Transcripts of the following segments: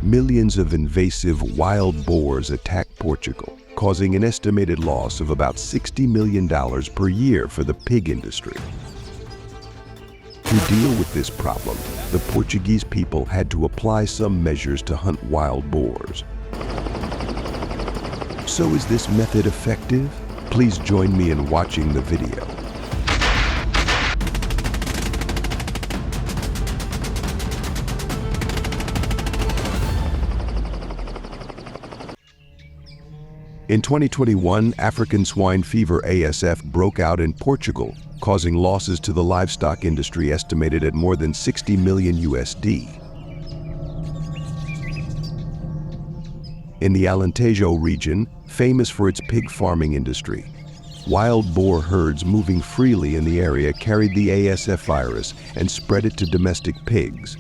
millions of invasive wild boars attack Portugal, causing an estimated loss of about $60 million per year for the pig industry. To deal with this problem, the Portuguese people had to apply some measures to hunt wild boars. So is this method effective? Please join me in watching the video. In 2021, African swine fever (ASF) broke out in Portugal, causing losses to the livestock industry estimated at more than 60 million USD. In the Alentejo region, famous for its pig farming industry, wild boar herds moving freely in the area carried the ASF virus and spread it to domestic pigs.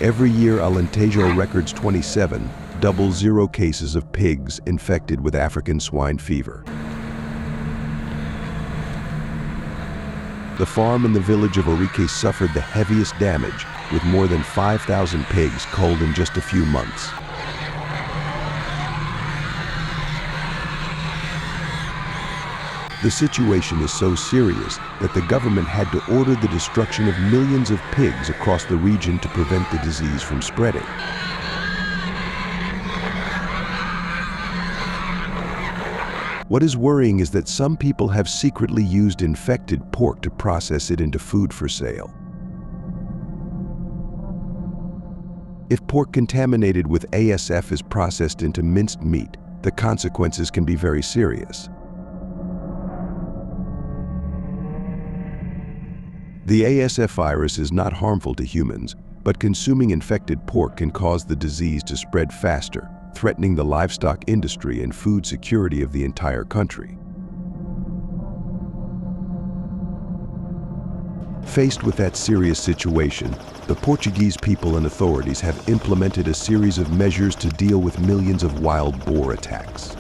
Every year, Alentejo records 27 double-zero cases of pigs infected with African swine fever. The farm in the village of Orique suffered the heaviest damage, with more than 5,000 pigs culled in just a few months. The situation is so serious that the government had to order the destruction of millions of pigs across the region to prevent the disease from spreading. What is worrying is that some people have secretly used infected pork to process it into food for sale. If pork contaminated with ASF is processed into minced meat, the consequences can be very serious. The ASF virus is not harmful to humans, but consuming infected pork can cause the disease to spread faster, threatening the livestock industry and food security of the entire country. Faced with that serious situation, the Portuguese people and authorities have implemented a series of measures to deal with millions of wild boar attacks.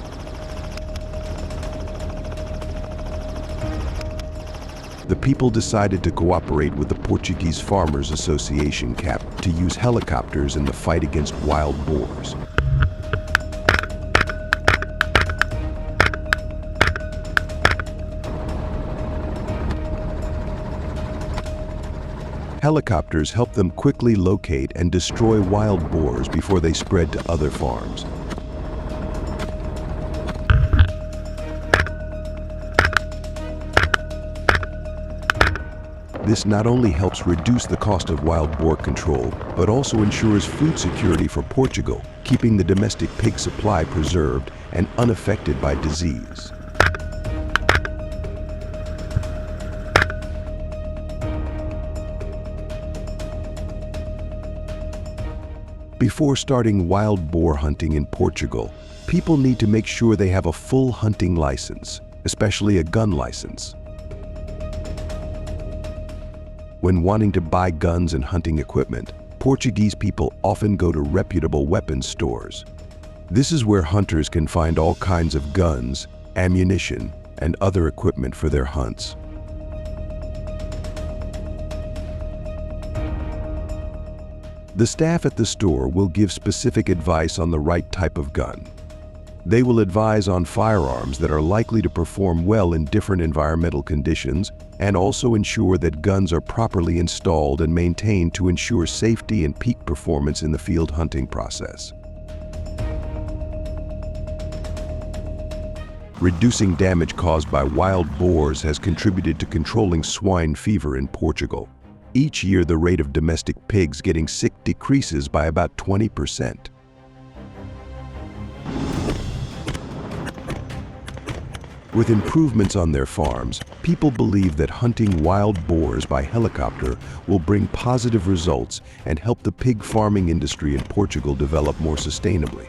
The people decided to cooperate with the Portuguese Farmers Association (CAP) to use helicopters in the fight against wild boars. Helicopters help them quickly locate and destroy wild boars before they spread to other farms. This not only helps reduce the cost of wild boar control, but also ensures food security for Portugal, keeping the domestic pig supply preserved and unaffected by disease. Before starting wild boar hunting in Portugal, people need to make sure they have a full hunting license, especially a gun license. When wanting to buy guns and hunting equipment, Portuguese people often go to reputable weapons stores. This is where hunters can find all kinds of guns, ammunition, and other equipment for their hunts. The staff at the store will give specific advice on the right type of gun. They will advise on firearms that are likely to perform well in different environmental conditions and also ensure that guns are properly installed and maintained to ensure safety and peak performance in the field hunting process. Reducing damage caused by wild boars has contributed to controlling swine fever in Portugal. Each year, the rate of domestic pigs getting sick decreases by about 20%. With improvements on their farms, people believe that hunting wild boars by helicopter will bring positive results and help the pig farming industry in Portugal develop more sustainably.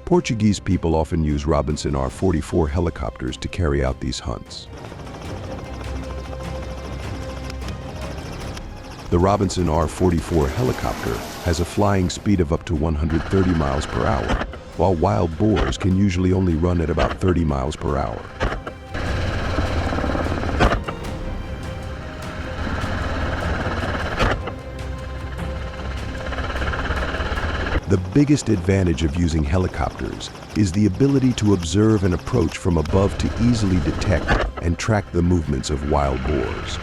Portuguese people often use Robinson R-44 helicopters to carry out these hunts. The Robinson R-44 helicopter has a flying speed of up to 130 miles per hour, while wild boars can usually only run at about 30 miles per hour. The biggest advantage of using helicopters is the ability to observe and approach from above to easily detect and track the movements of wild boars.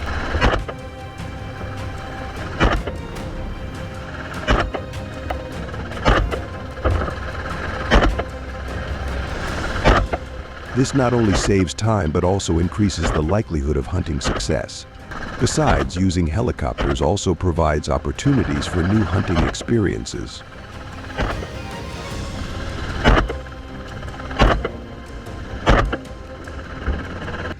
This not only saves time but also increases the likelihood of hunting success. Besides, using helicopters also provides opportunities for new hunting experiences.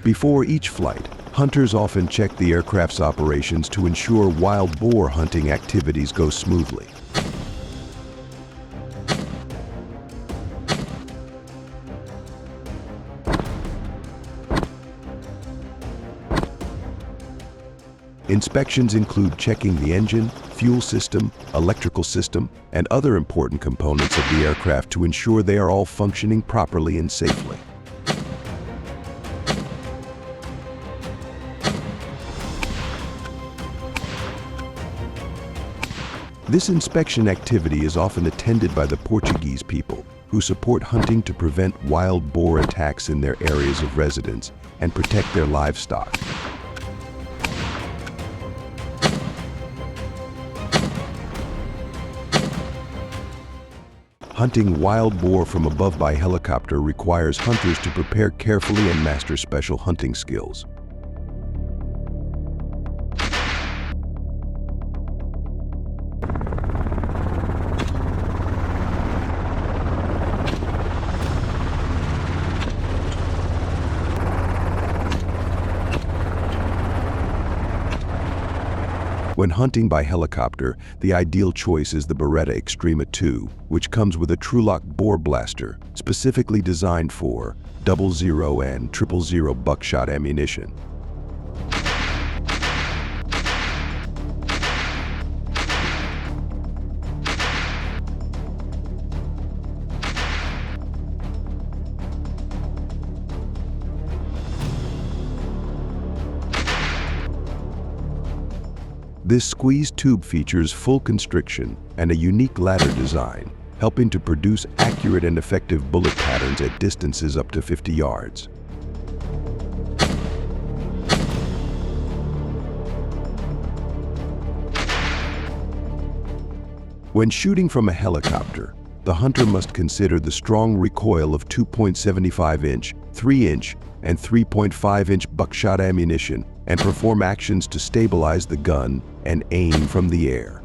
Before each flight, hunters often check the aircraft's operations to ensure wild boar hunting activities go smoothly. Inspections include checking the engine, fuel system, electrical system, and other important components of the aircraft to ensure they are all functioning properly and safely. This inspection activity is often attended by the Portuguese people, who support hunting to prevent wild boar attacks in their areas of residence and protect their livestock. Hunting wild boar from above by helicopter requires hunters to prepare carefully and master special hunting skills. When hunting by helicopter, the ideal choice is the Beretta Extrema 2, which comes with a Trulock bore blaster, specifically designed for 00 and 000 buckshot ammunition. This squeeze tube features full constriction and a unique ladder design, helping to produce accurate and effective bullet patterns at distances up to 50 yards. When shooting from a helicopter, the hunter must consider the strong recoil of 2.75-inch, 3-inch, and 3.5-inch buckshot ammunition and perform actions to stabilize the gun and aim from the air.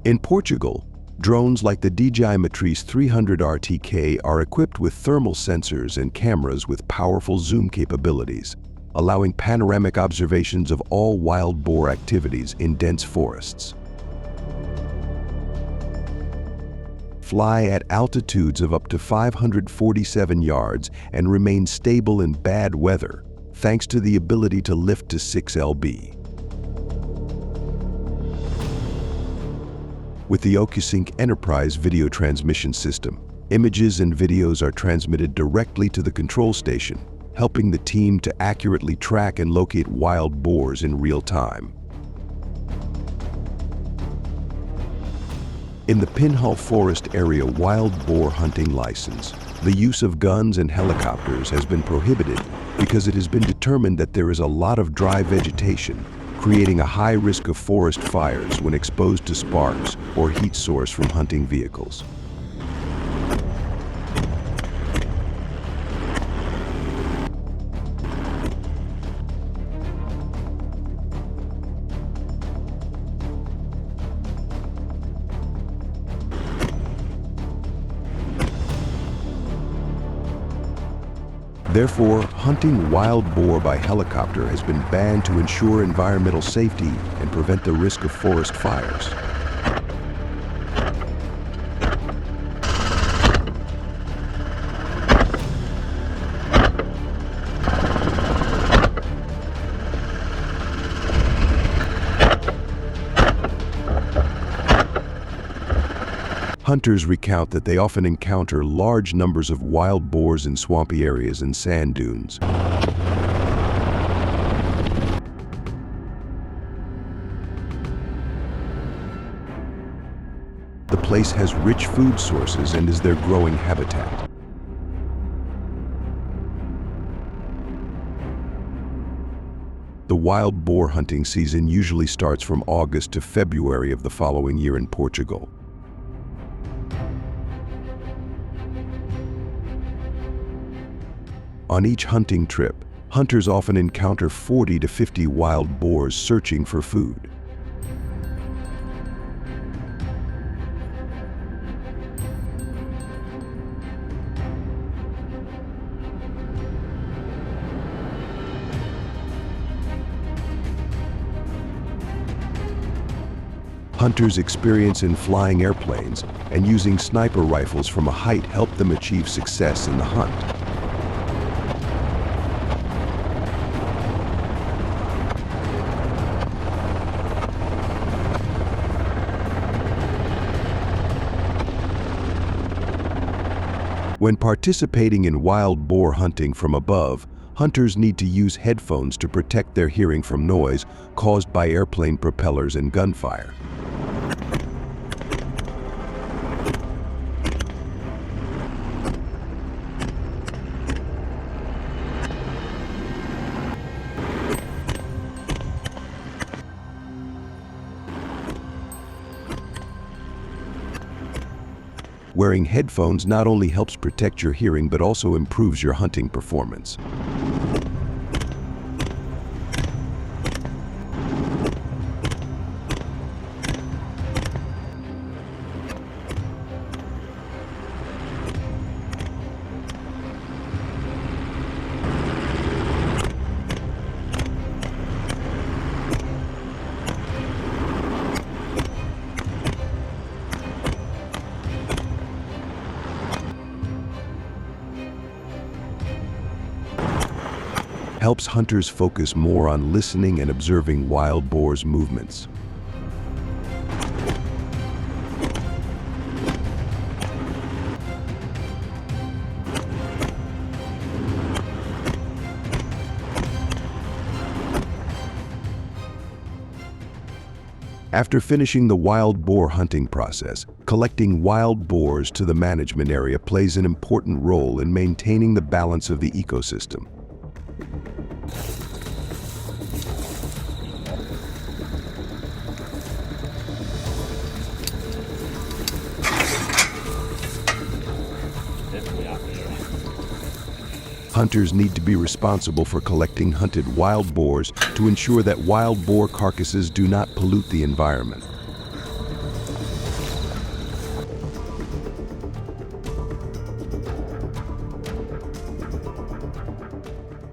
In Portugal, drones like the DJI Matrice 300 RTK are equipped with thermal sensors and cameras with powerful zoom capabilities, allowing panoramic observations of all wild boar activities in dense forests. Fly at altitudes of up to 547 yards and remain stable in bad weather, thanks to the ability to lift to 6 lb. With the OcuSync Enterprise video transmission system, images and videos are transmitted directly to the control station, helping the team to accurately track and locate wild boars in real time. In the Pinhal Forest Area wild boar hunting license, the use of guns and helicopters has been prohibited because it has been determined that there is a lot of dry vegetation, creating a high risk of forest fires when exposed to sparks or heat source from hunting vehicles. Therefore, hunting wild boar by helicopter has been banned to ensure environmental safety and prevent the risk of forest fires. Hunters recount that they often encounter large numbers of wild boars in swampy areas and sand dunes. The place has rich food sources and is their growing habitat. The wild boar hunting season usually starts from August to February of the following year in Portugal. On each hunting trip, hunters often encounter 40 to 50 wild boars searching for food. Hunters' experience in flying airplanes and using sniper rifles from a height help them achieve success in the hunt. When participating in wild boar hunting from above, hunters need to use headphones to protect their hearing from noise caused by airplane propellers and gunfire. Wearing headphones not only helps protect your hearing but also improves your hunting performance. Helps hunters focus more on listening and observing wild boars' movements. After finishing the wild boar hunting process, collecting wild boars to the management area plays an important role in maintaining the balance of the ecosystem. Hunters need to be responsible for collecting hunted wild boars to ensure that wild boar carcasses do not pollute the environment.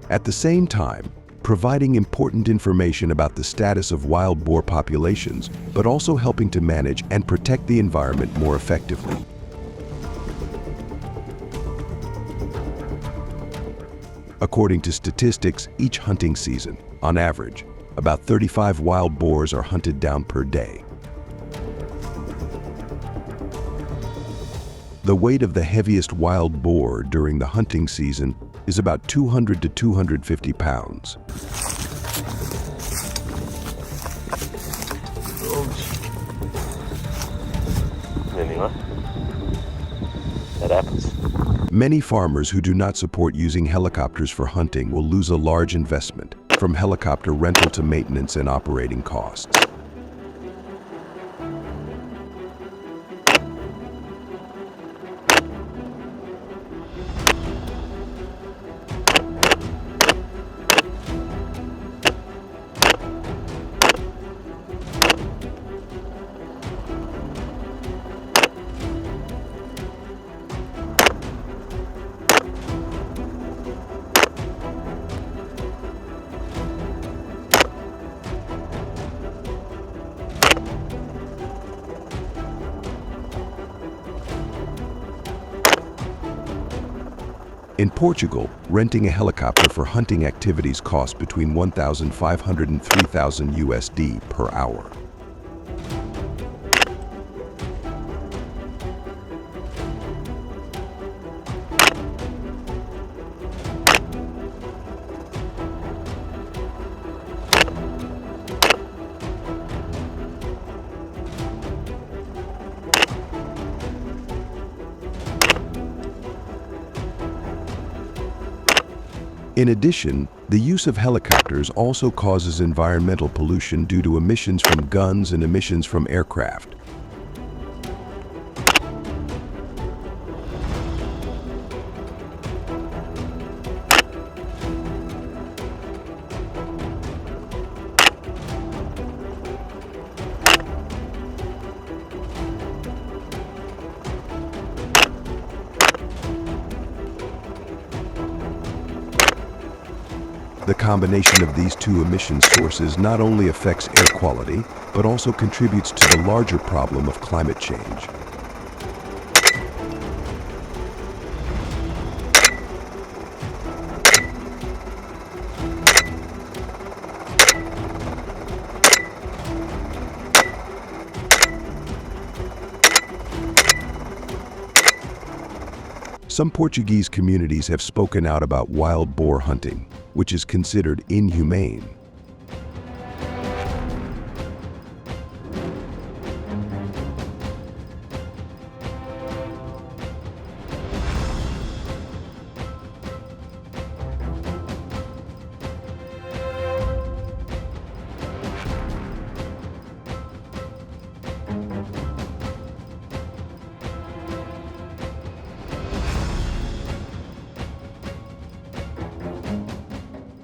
At the same time, providing important information about the status of wild boar populations, but also helping to manage and protect the environment more effectively. According to statistics, each hunting season, on average, about 35 wild boars are hunted down per day. The weight of the heaviest wild boar during the hunting season is about 200 to 250 pounds. That happens. Many farmers who do not support using helicopters for hunting will lose a large investment, from helicopter rental to maintenance and operating costs. In Portugal, renting a helicopter for hunting activities costs between $1,500 and $3,000 USD per hour. In addition, the use of helicopters also causes environmental pollution due to emissions from guns and emissions from aircraft. The combination of these two emission sources not only affects air quality, but also contributes to the larger problem of climate change. Some Portuguese communities have spoken out about wild boar hunting, which is considered inhumane.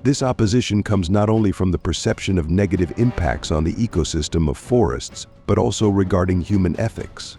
This opposition comes not only from the perception of negative impacts on the ecosystem of forests, but also regarding human ethics.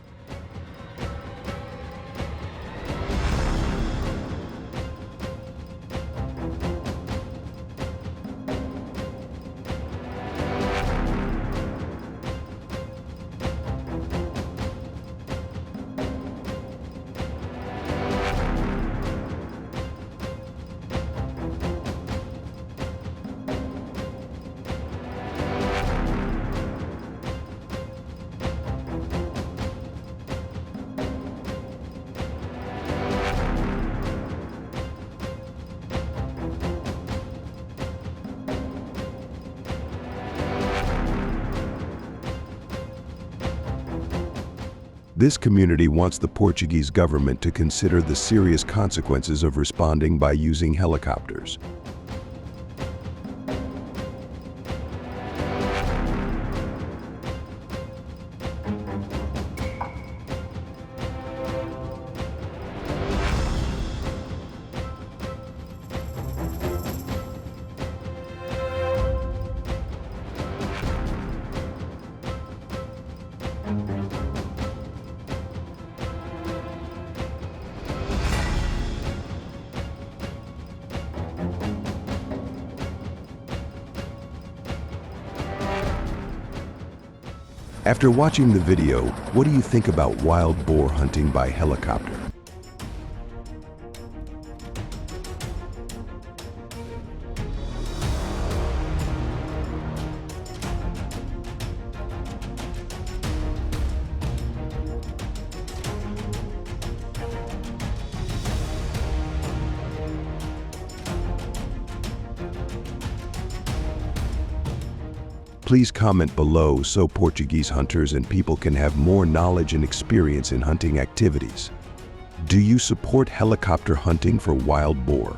This community wants the Portuguese government to consider the serious consequences of responding by using helicopters. After watching the video, what do you think about wild boar hunting by helicopter? Please comment below so Portuguese hunters and people can have more knowledge and experience in hunting activities. Do you support helicopter hunting for wild boar?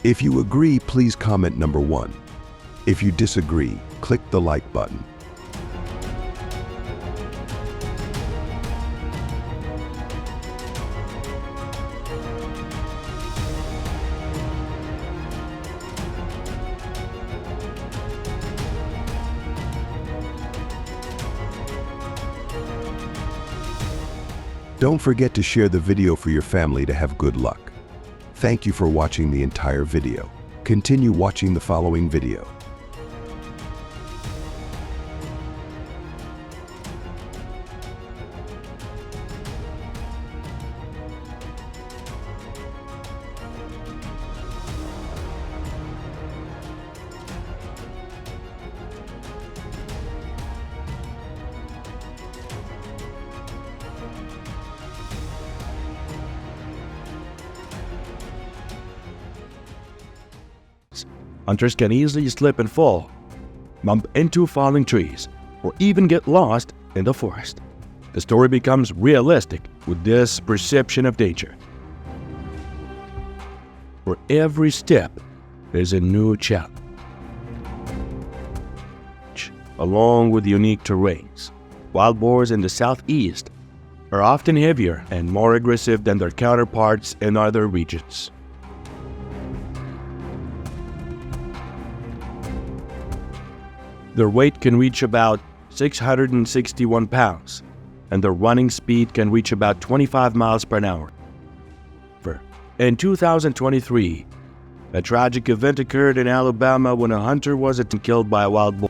If you agree, please comment number 1. If you disagree, click the like button. Don't forget to share the video for your family to have good luck. Thank you for watching the entire video. Continue watching the following video. Hunters can easily slip and fall, bump into falling trees, or even get lost in the forest. The story becomes realistic with this perception of danger. For every step is a new challenge, along with unique terrains. Wild boars in the southeast are often heavier and more aggressive than their counterparts in other regions. Their weight can reach about 661 pounds, and their running speed can reach about 25 miles per hour. In 2023, a tragic event occurred in Alabama when a hunter was killed by a wild boar.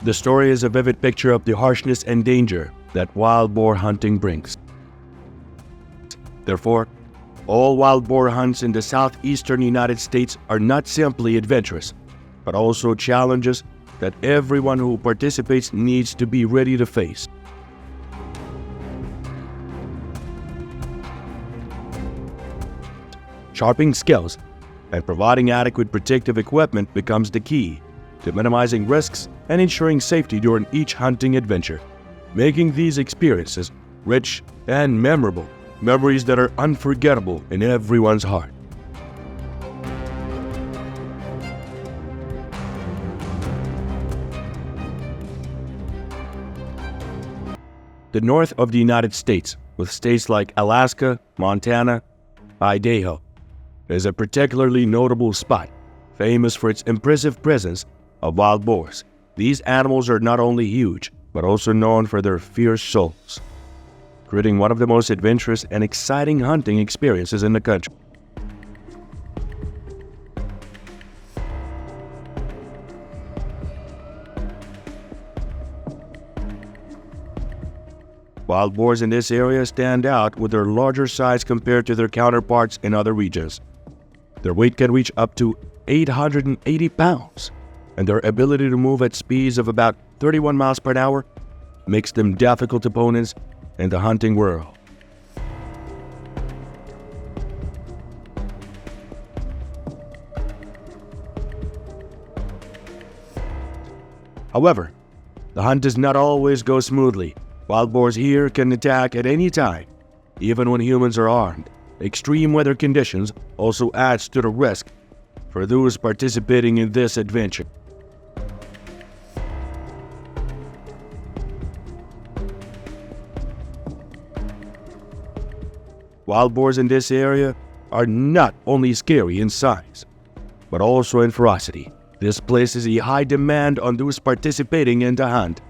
The story is a vivid picture of the harshness and danger that wild boar hunting brings. Therefore, all wild boar hunts in the southeastern United States are not simply adventurous, but also challenges that everyone who participates needs to be ready to face. Sharpening skills and providing adequate protective equipment becomes the key to minimizing risks and ensuring safety during each hunting adventure, making these experiences rich and memorable, memories that are unforgettable in everyone's heart. The north of the United States, with states like Alaska, Montana, Idaho, is a particularly notable spot, famous for its impressive presence of wild boars. These animals are not only huge, but also known for their fierce souls, creating one of the most adventurous and exciting hunting experiences in the country. Wild boars in this area stand out with their larger size compared to their counterparts in other regions. Their weight can reach up to 880 pounds, and their ability to move at speeds of about 31 miles per hour makes them difficult opponents in the hunting world. However, the hunt does not always go smoothly. Wild boars here can attack at any time, even when humans are armed. Extreme weather conditions also adds to the risk for those participating in this adventure. Wild boars in this area are not only scary in size, but also in ferocity. This places a high demand on those participating in the hunt.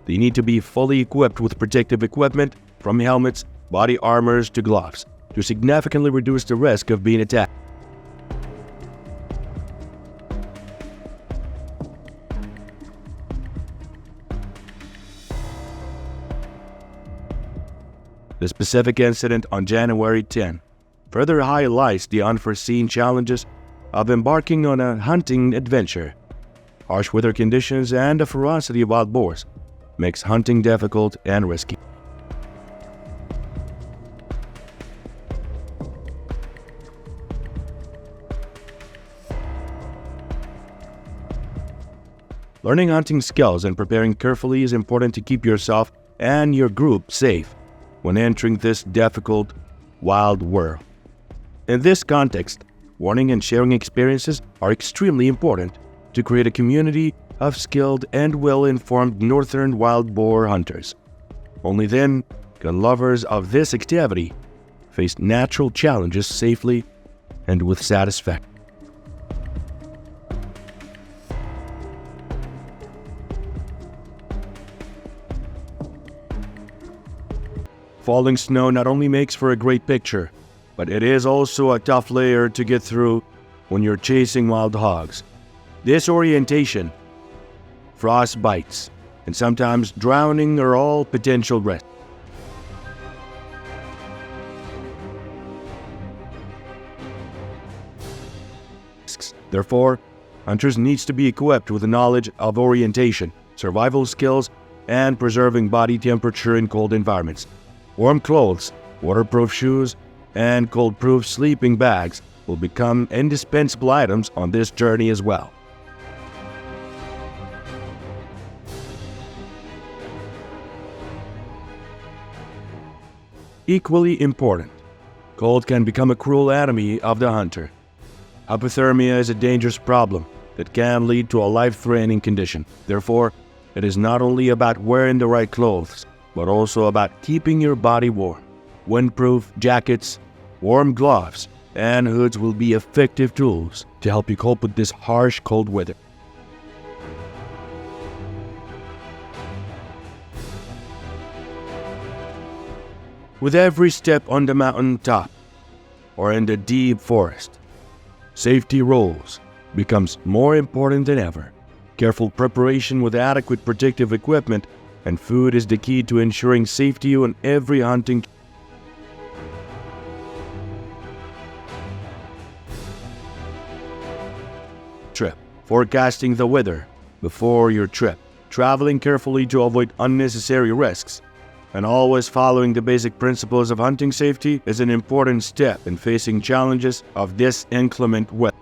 They need to be fully equipped with protective equipment, from helmets, body armors to gloves, to significantly reduce the risk of being attacked. The specific incident on January 10 further highlights the unforeseen challenges of embarking on a hunting adventure. Harsh weather conditions and the ferocity of wild boars makes hunting difficult and risky. Learning hunting skills and preparing carefully is important to keep yourself and your group safe when entering this difficult, wild world. In this context, warning and sharing experiences are extremely important to create a community of skilled and well-informed northern wild boar hunters. Only then can lovers of this activity face natural challenges safely and with satisfaction. Falling snow not only makes for a great picture, but it is also a tough layer to get through when you're chasing wild hogs. Disorientation, frost bites, and sometimes drowning are all potential risks. Therefore, hunters need to be equipped with the knowledge of orientation, survival skills, and preserving body temperature in cold environments. Warm clothes, waterproof shoes, and cold-proof sleeping bags will become indispensable items on this journey as well. Equally important, cold can become a cruel enemy of the hunter. Hypothermia is a dangerous problem that can lead to a life-threatening condition. Therefore, it is not only about wearing the right clothes, but also about keeping your body warm. Windproof jackets, warm gloves, and hoods will be effective tools to help you cope with this harsh cold weather. With every step on the mountain top or in the deep forest, safety rules becomes more important than ever. Careful preparation with adequate protective equipment and food is the key to ensuring safety on every hunting trip. Forecasting the weather before your trip, traveling carefully to avoid unnecessary risks, and always following the basic principles of hunting safety is an important step in facing challenges of this inclement weather.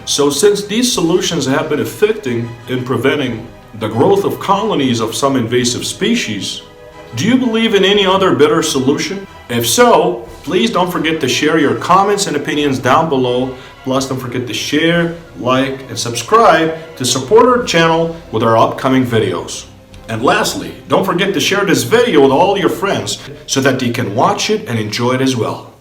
So since these solutions have been effective in preventing the growth of colonies of some invasive species, do you believe in any other better solution? If so, please don't forget to share your comments and opinions down below. Plus, don't forget to share, like, and subscribe to support our channel with our upcoming videos. And lastly, don't forget to share this video with all your friends so that they can watch it and enjoy it as well.